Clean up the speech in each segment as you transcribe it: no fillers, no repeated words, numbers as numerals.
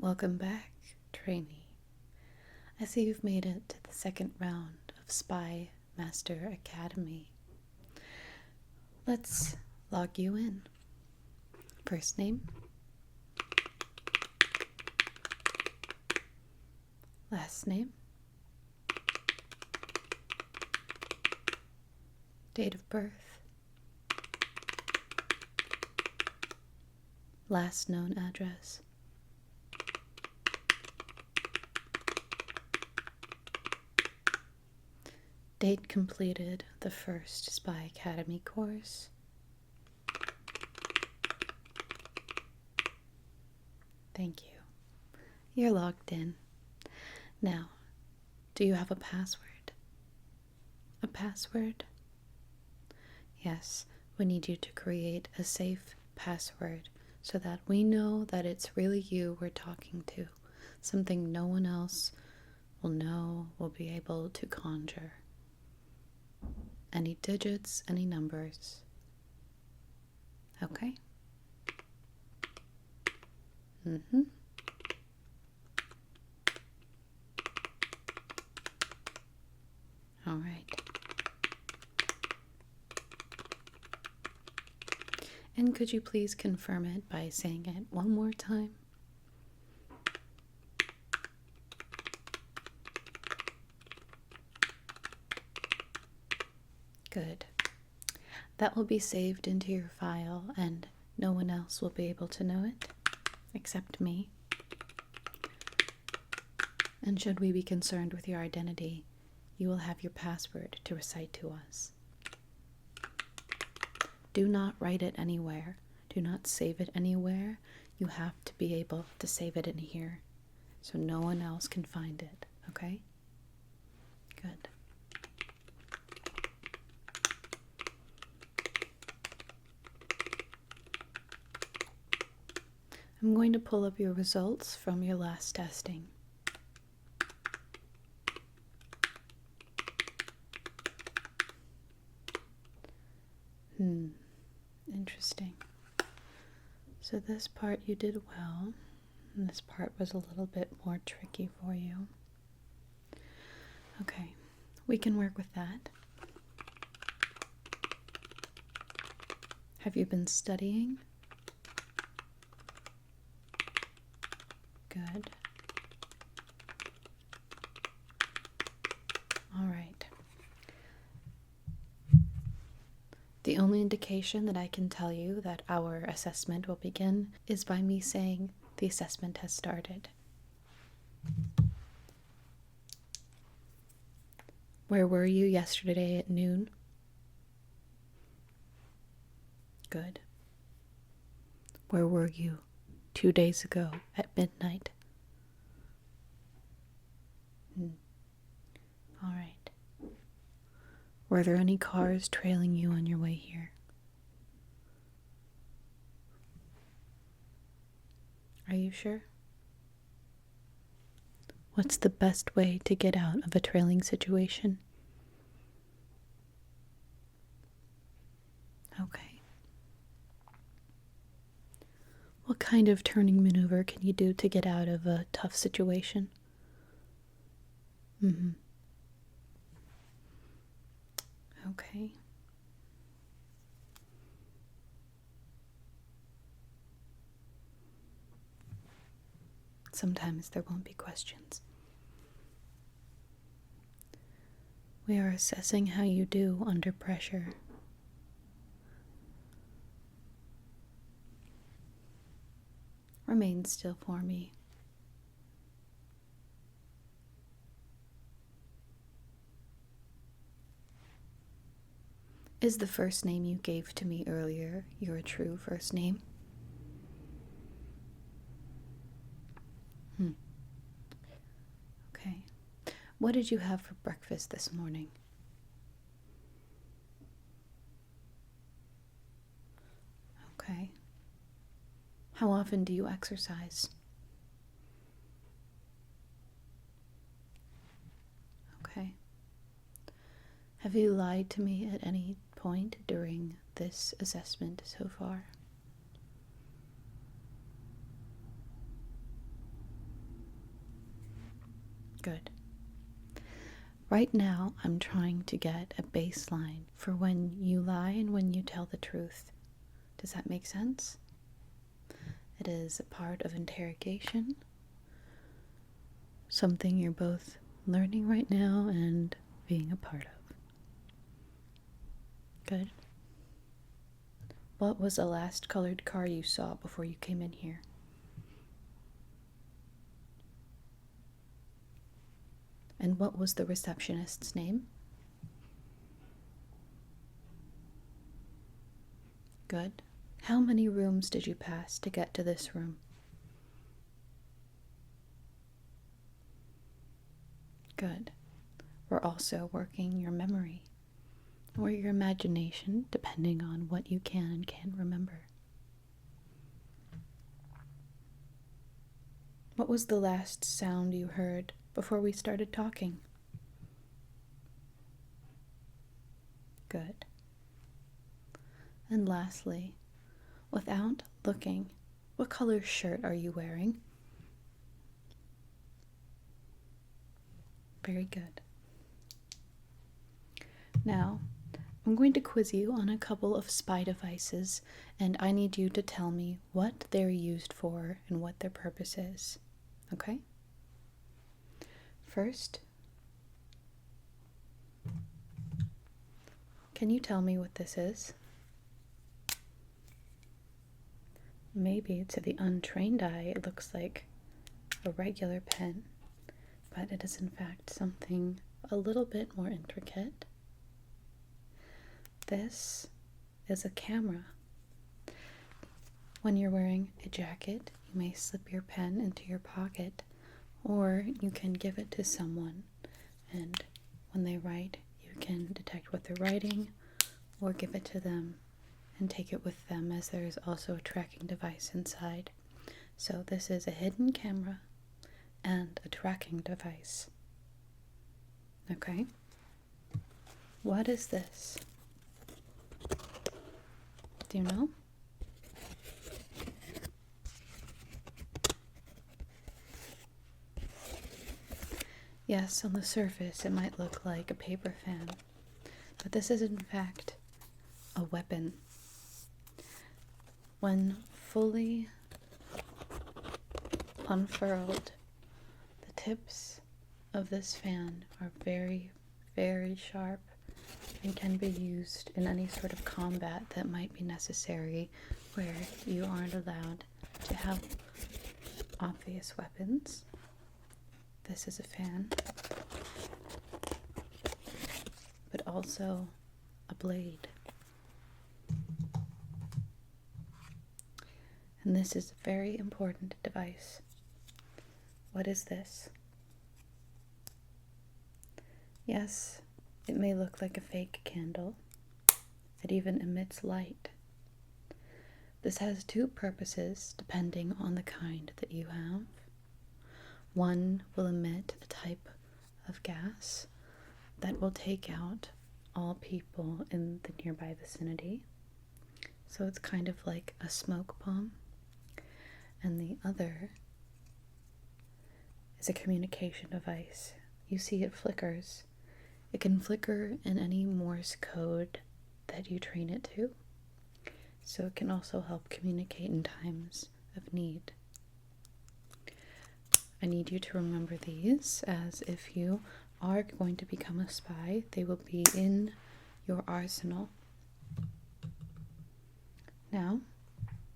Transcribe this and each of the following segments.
Welcome back, trainee. I see you've made it to the second round of Spy Master Academy. Let's log you in. First name, last name, date of birth, last known address, date completed the first Spy Academy course, thank you. You're logged in. Now, do you have a password? A password? Yes, we need you to create a safe password so that we know that it's really you we're talking to, something no one else will know, will be able to conjure. Any digits, any numbers. Okay? All right. And could you please confirm it by saying it one more time? Good. That will be saved into your file and no one else will be able to know it except me. And should we be concerned with your identity, you will have your password to recite to us. Do not write it anywhere. Do not save it anywhere. You have to be able to save it in here so no one else can find it, okay? Good. I'm going to pull up your results from your last testing. Interesting. So this part you did well, and this part was a little bit more tricky for you. Okay, we can work with that. Have you been studying? Good. All right. The only indication that I can tell you that our assessment will begin is by me saying the assessment has started. Where were you yesterday at noon? Good. Where were you 2 days ago at midnight? All right. Were there any cars trailing you on your way here? Are you sure? What's the best way to get out of a trailing situation? Okay. What kind of turning maneuver can you do to get out of a tough situation? Okay. Sometimes there won't be questions. We are assessing how you do under pressure. Remain still for me. Is the first name you gave to me earlier your true first name? Okay. What did you have for breakfast this morning? Okay. How often do you exercise? Okay. Have you lied to me at any point during this assessment so far? Good. Right now, I'm trying to get a baseline for when you lie and when you tell the truth. Does that make sense? It is a part of interrogation, something you're both learning right now and being a part of. Good. What was the last colored car you saw before you came in here? And what was the receptionist's name? Good. How many rooms did you pass to get to this room? Good. We're also working your memory or your imagination, depending on what you can and can't remember. What was the last sound you heard before we started talking? Good. And lastly, without looking, what color shirt are you wearing? Very good. Now, I'm going to quiz you on a couple of spy devices, and I need you to tell me what they're used for and what their purpose is. Okay? First, can you tell me what this is? Maybe to the untrained eye, it looks like a regular pen, but it is in fact something a little bit more intricate. This is a camera. When you're wearing a jacket, you may slip your pen into your pocket, or you can give it to someone, and when they write, you can detect what they're writing, or give it to them and take it with them, as there is also a tracking device inside. So this is a hidden camera and a tracking device. Okay? What is this? Do you know? Yes, on the surface it might look like a paper fan, but this is in fact a weapon. When fully unfurled, the tips of this fan are very, very sharp and can be used in any sort of combat that might be necessary where you aren't allowed to have obvious weapons. This is a fan, but also a blade. And this is a very important device. What is this? Yes, it may look like a fake candle. It even emits light. This has two purposes depending on the kind that you have. One will emit a type of gas that will take out all people in the nearby vicinity. So it's kind of like a smoke bomb. And the other is a communication device. You see it flickers. It can flicker in any Morse code that you train it to. So it can also help communicate in times of need. I need you to remember these, as if you are going to become a spy, they will be in your arsenal. Now,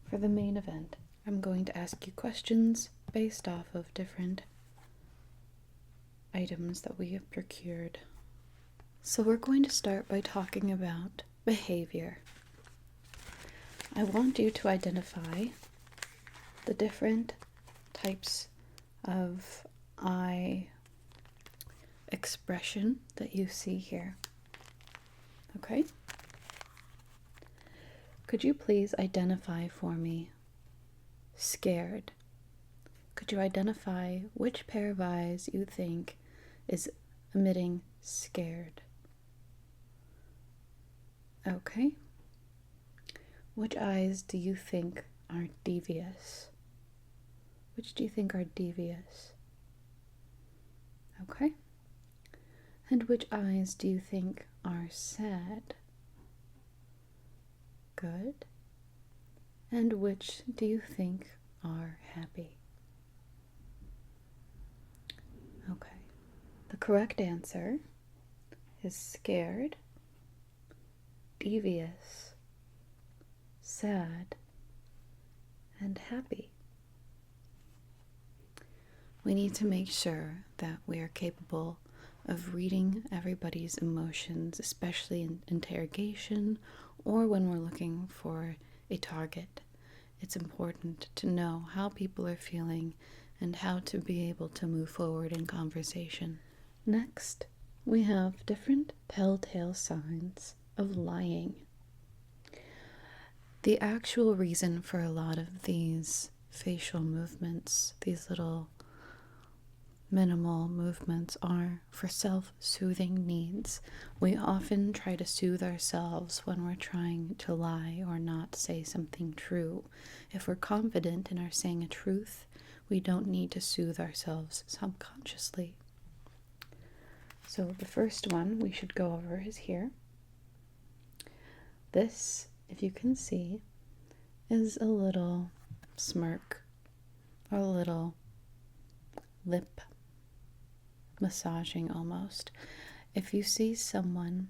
for the main event, I'm going to ask you questions based off of different items that we have procured. So we're going to start by talking about behavior. I want you to identify the different types of eye expression that you see here. Okay? Could you please identify for me scared? Could you identify which pair of eyes you think is emitting scared? Okay. Which eyes do you think are devious? Which do you think are devious? Okay? And which eyes do you think are sad? Good. And which do you think are happy? Okay. The correct answer is scared, devious, sad, and happy. We need to make sure that we are capable of reading everybody's emotions, especially in interrogation or when we're looking for a target. It's important to know how people are feeling and how to be able to move forward in conversation. Next, we have different telltale signs of lying. The actual reason for a lot of these facial movements, these little minimal movements, are for self-soothing needs. We often try to soothe ourselves when we're trying to lie or not say something true. If we're confident in our saying a truth, we don't need to soothe ourselves subconsciously. So the first one we should go over is here. This, if you can see, is a little smirk or a little lip massaging almost. If you see someone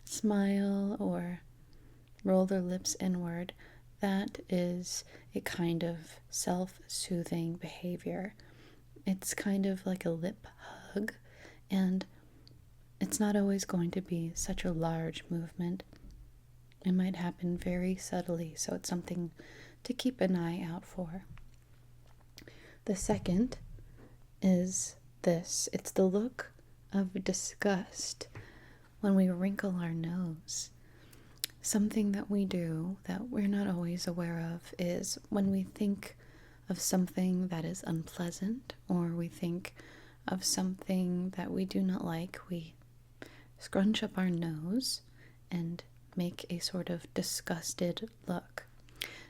smile or roll their lips inward, that is a kind of self-soothing behavior. It's kind of like a lip hug, and it's not always going to be such a large movement. It might happen very subtly, so it's something to keep an eye out for. The second is this. It's the look of disgust when we wrinkle our nose. Something that we do that we're not always aware of is when we think of something that is unpleasant or we think of something that we do not like, we scrunch up our nose and make a sort of disgusted look.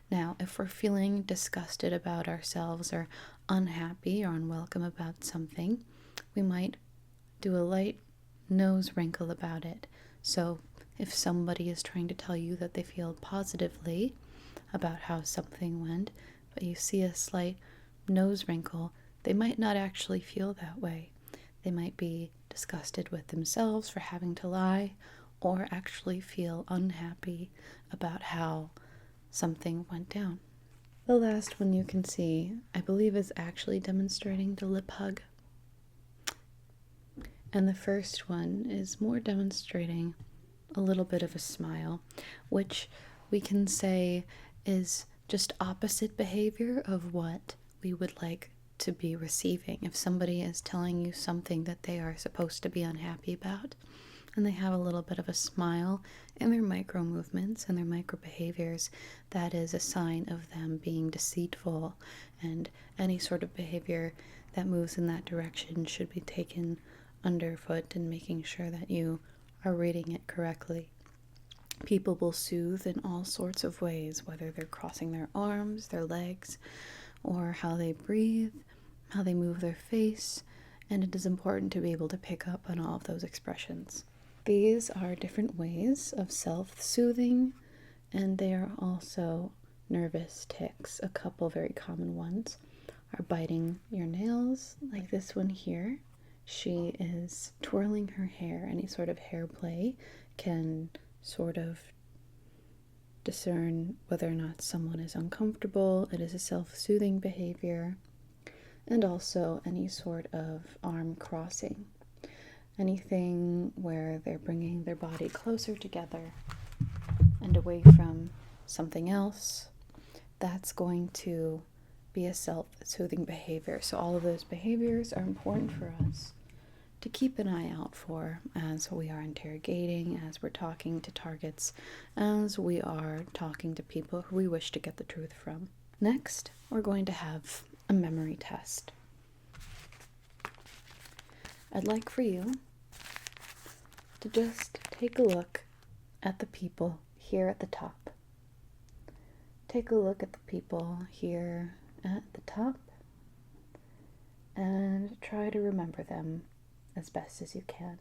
Now, if we're feeling disgusted about ourselves or unhappy or unwelcome about something, we might do a light nose wrinkle about it. So if somebody is trying to tell you that they feel positively about how something went, but you see a slight nose wrinkle, they might not actually feel that way. They might be disgusted with themselves for having to lie, or actually feel unhappy about how something went down. The last one you can see, I believe, is actually demonstrating the lip hug. And the first one is more demonstrating a little bit of a smile, which we can say is just opposite behavior of what we would like to be receiving. If somebody is telling you something that they are supposed to be unhappy about, and they have a little bit of a smile in their micro movements and their micro behaviors, that is a sign of them being deceitful, and any sort of behavior that moves in that direction should be taken underfoot and making sure that you are reading it correctly. People will soothe in all sorts of ways, whether they're crossing their arms, their legs, or how they breathe, how they move their face, and it is important to be able to pick up on all of those expressions. These are different ways of self-soothing, and they are also nervous tics. A couple very common ones are biting your nails, like this one here. She is twirling her hair. Any sort of hair play can sort of discern whether or not someone is uncomfortable. It is a self-soothing behavior. And also any sort of arm crossing. Anything where they're bringing their body closer together and away from something else, that's going to be a self-soothing behavior. So all of those behaviors are important for us to keep an eye out for as we are interrogating, as we're talking to targets, as we are talking to people who we wish to get the truth from. Next, we're going to have a memory test. I'd like for you to just take a look at the people here at the top. Take a look at the people here at the top and try to remember them as best as you can.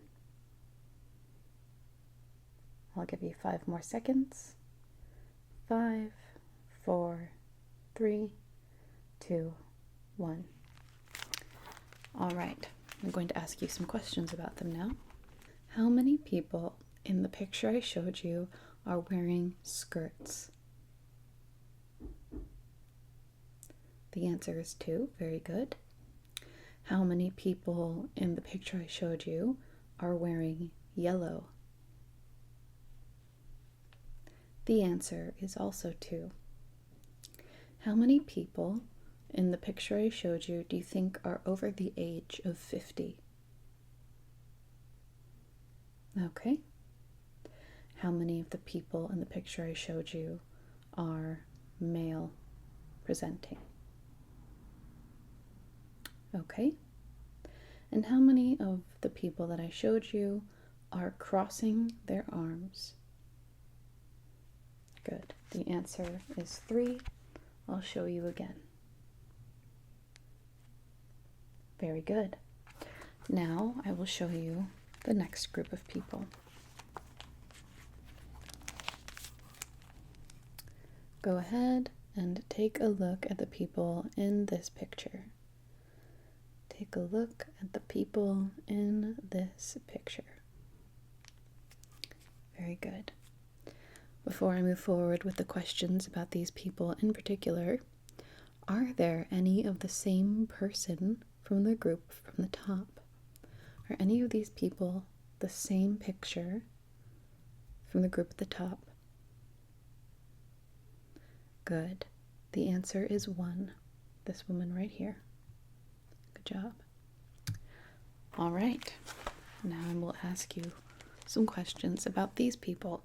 I'll give you 5 more seconds. 5, 4, 3, 2, 1. All right, I'm going to ask you some questions about them now. How many people in the picture I showed you are wearing skirts? The answer is 2. Very good. How many people in the picture I showed you are wearing yellow? The answer is also 2. How many people in the picture I showed you do you think are over the age of 50? Okay. How many of the people in the picture I showed you are male presenting? Okay. And how many of the people that I showed you are crossing their arms? Good. The answer is 3. I'll show you again. Very good. Now I will show you the next group of people. Go ahead and take a look at the people in this picture. Take a look at the people in this picture. Very good. Before I move forward with the questions about these people in particular, are there any of the same person from the group from the top? Are any of these people the same picture from the group at the top? Good. The answer is 1. This woman right here. Good job. All right. Now I will ask you some questions about these people.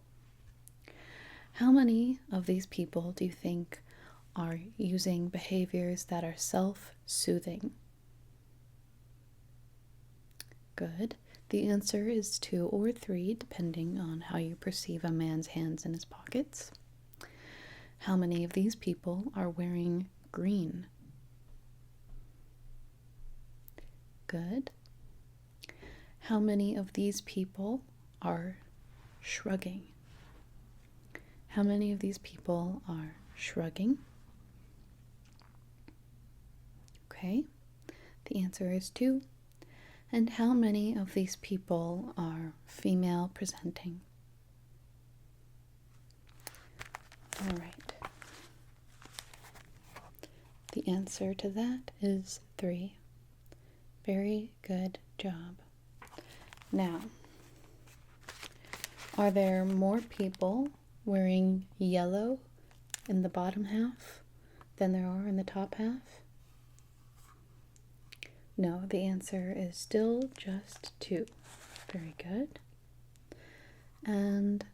How many of these people do you think are using behaviors that are self-soothing? Good. The answer is 2 or 3, depending on how you perceive a man's hands in his pockets. How many of these people are wearing green? Good. How many of these people are shrugging? How many of these people are shrugging? Okay. The answer is 2. And how many of these people are female presenting? All right. The answer to that is 3. Very good job. Now, are there more people wearing yellow in the bottom half than there are in the top half? No, the answer is still just 2. Very good. And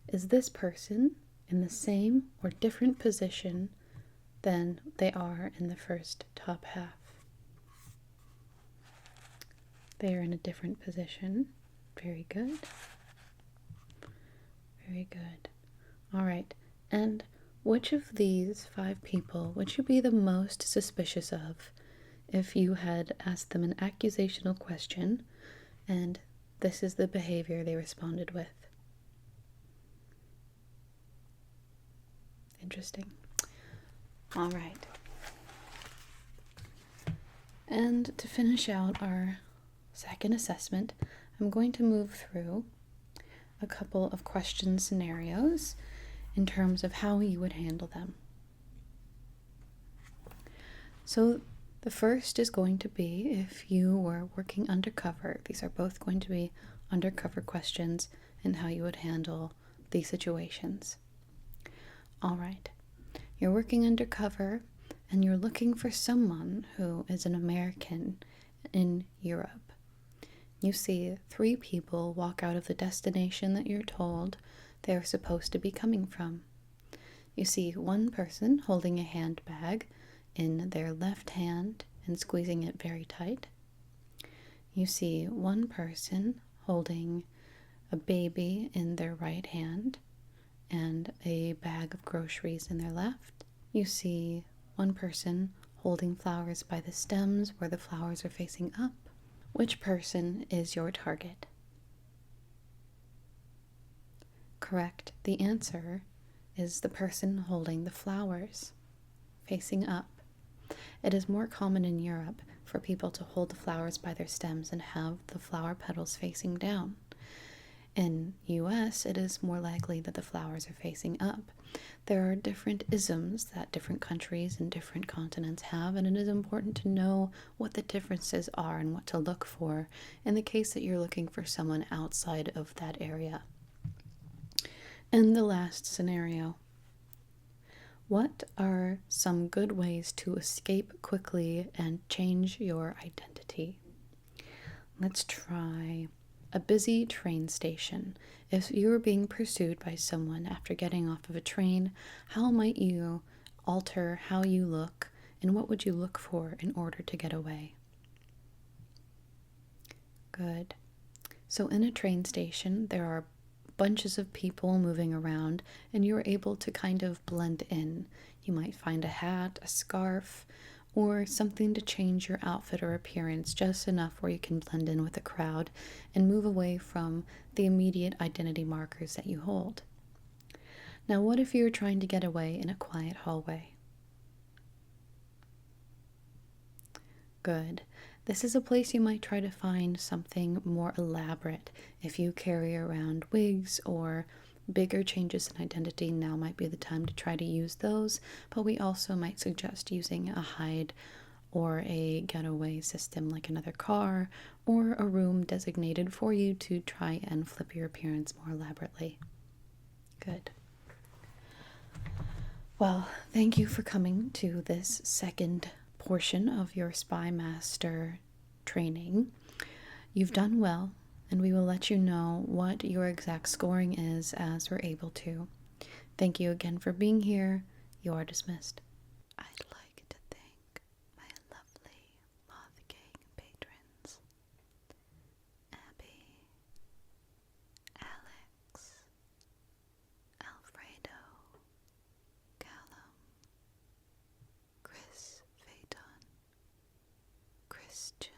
is this person in the same or different position than they are in the first top half? They are in a different position. Very good. Very good. All right. And which of these 5 people would you be the most suspicious of if you had asked them an accusational question and this is the behavior they responded with? Interesting. All right. And to finish out our second assessment, I'm going to move through a couple of question scenarios in terms of how you would handle them. So the first is going to be if you were working undercover. These are both going to be undercover questions and how you would handle these situations. All right. You're working undercover and you're looking for someone who is an American in Europe. You see 3 people walk out of the destination that you're told they're supposed to be coming from. You see one person holding a handbag in their left hand and squeezing it very tight. You see one person holding a baby in their right hand and a bag of groceries in their left. You see one person holding flowers by the stems where the flowers are facing up? Which person is your target? Correct. The answer is the person holding the flowers facing up. It is more common in Europe for people to hold the flowers by their stems and have the flower petals facing down. In US, it is more likely that the flowers are facing up. There are different isms that different countries and different continents have, and it is important to know what the differences are and what to look for in the case that you're looking for someone outside of that area. And the last scenario. What are some good ways to escape quickly and change your identity? Let's try a busy train station. If you were being pursued by someone after getting off of a train, how might you alter how you look, and what would you look for in order to get away? Good. So in a train station, there are bunches of people moving around, and you're able to kind of blend in. You might find a hat, a scarf, or something to change your outfit or appearance just enough where you can blend in with the crowd and move away from the immediate identity markers that you hold. Now, what if you're trying to get away in a quiet hallway? Good. This is a place you might try to find something more elaborate. If you carry around wigs or bigger changes in identity, now might be the time to try to use those, but we also might suggest using a hide or a getaway system like another car or a room designated for you to try and flip your appearance more elaborately. Good. Well, thank you for coming to this second portion of your Spy Master training. You've done well, and we will let you know what your exact scoring is as we're able to. Thank you again for being here. You are dismissed. I'd like to thank my lovely Moth Gang patrons: Abby, Alex, Alfredo, Callum, Chris Phaeton, Christian,